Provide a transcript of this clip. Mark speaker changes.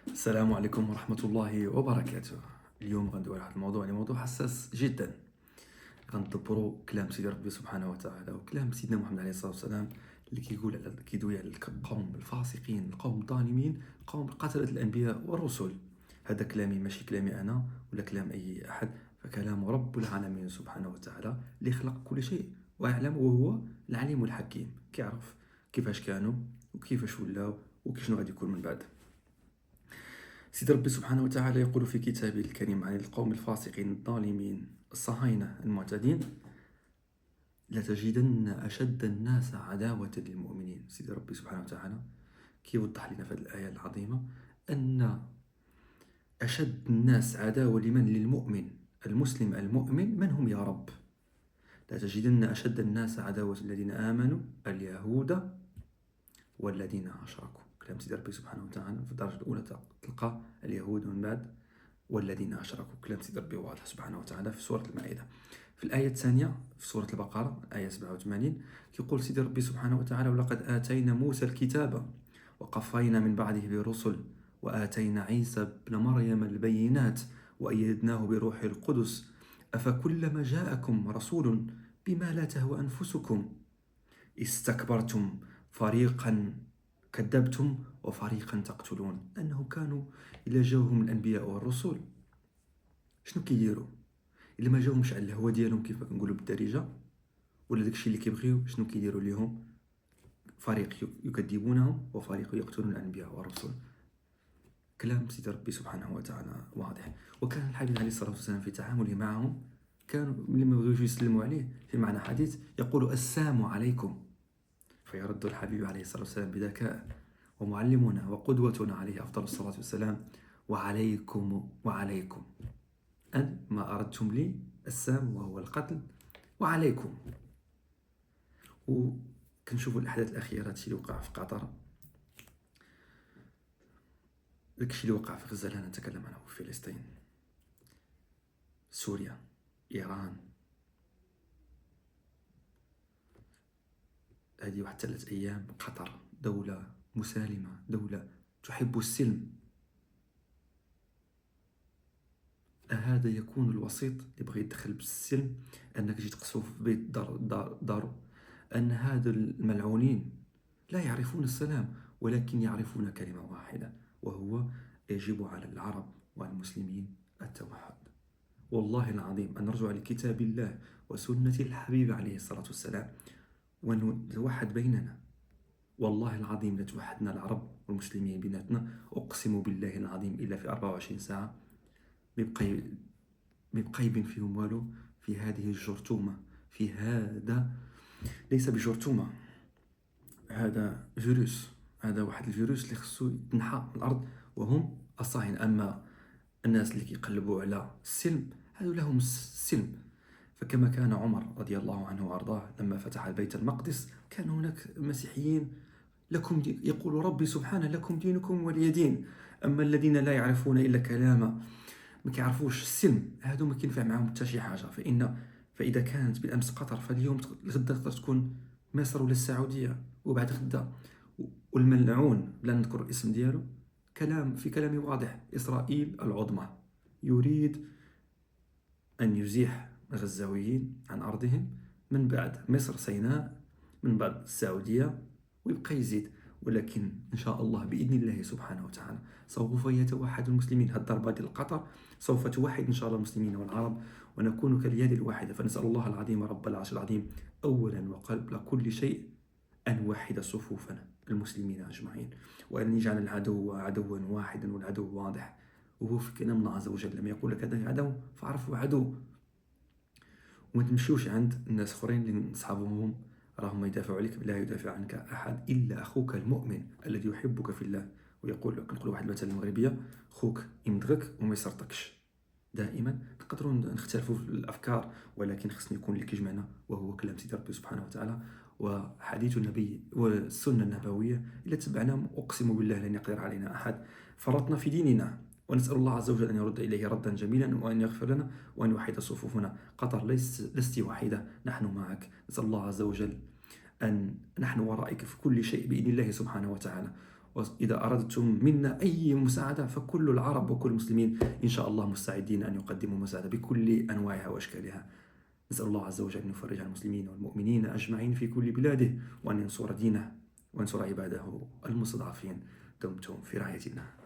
Speaker 1: السلام عليكم ورحمة الله وبركاته. اليوم غندوي على واحد الموضوع موضوع حساس جدا. غندبروا كلام سيدي ربي سبحانه وتعالى وكلام سيدنا محمد عليه الصلاة والسلام اللي كيدوي على القوم الفاسقين، القوم الظالمين، القوم قتلة الأنبياء والرسل. هذا كلامي ماشي كلامي أنا ولا كلام أي أحد، فكلام رب العالمين سبحانه وتعالى اللي خلق كل شيء ويعلم، وهو العليم الحكيم، كيعرف كيفاش كانوا وكيفاش ولاو وكيفاش غادي يكون من بعد. سيد ربي سبحانه وتعالى يقول في كتابه الكريم عن القوم الفاسقين الظالمين الصهاينة المعتدين: لتجدن أشد الناس عداوة للمؤمنين. سيد ربي سبحانه وتعالى كيوضح لنا في هذه الآية العظيمة أن أشد الناس عداوة للمؤمن المسلم المؤمن من هم يا رب؟ لتجدن أشد الناس عداوة الذين آمنوا اليهود والذين أشركوا. كلام سيد ربي سبحانه وتعالى في الدرجة الأولى تلقى اليهود، ومن بعد والذين أشركوا. كلام سيد ربي واضح سبحانه وتعالى في سورة المائدة. في الآية الثانية في سورة البقرة آية 87 يقول سيد ربي سبحانه وتعالى: ولقد آتينا موسى الكتاب وقفينا من بعده برسل وآتينا عيسى ابن مريم البينات وأيدناه بروح القدس أفكلما جاءكم رسول بما لا تهوى أنفسكم استكبرتم فريقا كذبتم وفريقا تقتلون. أنه كانوا إلا جاوهم الأنبياء والرسل شنو كيديروا؟ إلا ما جاوهمش على الهوى ديالهم كيف كنقولوا بالدارجة ولا داكشي اللي كيبغيو، شنو كيديروا ليهم؟ فريق يكذبونهم وفريق يقتلون الأنبياء والرسل. كلام سيد ربي سبحانه وتعالى واضح. وكان الحبيب عليه الصلاة والسلام في تعامله معهم كانوا ملي ما بغيوش يسلموا عليه في معنى حديث يقول: السلام عليكم، فيرد الحبيب عليه الصلاة والسلام بذكاء، ومعلمنا وقدوتنا عليه أفضل الصلاة والسلام: وعليكم وعليكم، أن ما أردتم لي السام وهو القتل وعليكم. وكنشوفوا الأحداث الأخيرة، هادشي اللي وقع في قطر، داكشي اللي وقع في غزة لا نتكلم عنه، في فلسطين، سوريا، إيران. هذه واحد 3 أيام قطر دولة مسالمة، دولة تحب السلم، هذا يكون الوسيط اللي بغى يدخل بالسلم أنك تجي تقصف في بيت دارو؟ أن هذا الملعونين لا يعرفون السلام، ولكن يعرفون كلمة واحدة، وهو يجب على العرب والمسلمين التوحد. والله العظيم أن نرجع لكتاب الله وسنة الحبيب عليه الصلاة والسلام ونتوحد بيننا. والله العظيم لتوحدنا العرب والمسلمين بيناتنا، أقسم بالله العظيم إلا في 24 ساعة ميبقى يبين فيهم والو. في هذه الجرثومة، في هذا ليس بجرثومة، هذا فيروس، هذا واحد الفيروس اللي خصو يتنحى من الأرض، وهم الصهاينة. أما الناس اللي كيقلبوا على السلم هذو لهم السلم. فكما كان عمر رضي الله عنه وأرضاه لما فتح البيت المقدس كان هناك مسيحيين لكم يقول ربي سبحانه: لكم دينكم ولي دين. أما الذين لا يعرفون إلا كلام، ما كيعرفوش السلم، هادو ما كينفع معاهم حتى شي حاجه. فاذا كانت بالامس قطر، فاليوم غدا تقدر تكون مصر ولا السعوديه، وبعد غدا. والملعون لا نذكر الاسم ديالو في كلامي واضح: اسرائيل العظمى يريد ان يزيح الغزاويين عن ارضهم، من بعد مصر سيناء، من بعد السعوديه، ويبقى يزيد. ولكن إن شاء الله بإذن الله سبحانه وتعالى سوف يتوحد المسلمين. هذه الضربة ديال قطر سوف توحد إن شاء الله المسلمين والعرب، ونكون كاليد الواحدة. فنسأل الله العظيم رب العرش العظيم أولا وقبل كل شيء أن يوحد صفوفنا المسلمين أجمعين، وأن يجعل العدو عدوا واحدا، والعدو واضح، وهو في كلام الله عز وجل لما يقول لك هذا عدو فاعرفه عدو. وما تمشيوش عند الناس اخرين اللي نصحابهم راهم يدافعوا عليك، لا يدافع عنك احد الا اخوك المؤمن الذي يحبك في الله. ويقول كنقول واحد المثل المغربيه: خوك يمدغك وما يسرطكش. دائما نقدروا نختلفوا في الافكار، ولكن خصني يكون اللي كيجمعنا وهو كلام سيدي ربي سبحانه وتعالى وحديث النبي والسنه النبويه. الا تبعناهم اقسم بالله لن يقدر علينا احد. فرطنا في ديننا، ونسأل الله عز وجل أن يرد إليه ردا جميلا، وأن يغفر لنا، وأن يوحد صفوفنا. قطر لست وحيدة، نحن معك. نسأل الله عز وجل أن نحن ورائك في كل شيء بإذن الله سبحانه وتعالى. وإذا أردتم منا أي مساعدة فكل العرب وكل المسلمين إن شاء الله مستعدين أن يقدموا مساعدة بكل أنواعها وأشكالها. نسأل الله عز وجل أن يفرج عن المسلمين والمؤمنين أجمعين في كل بلاده، وأن ينصر دينه وينصر عباده المستضعفين. دمتم في رعاية الله.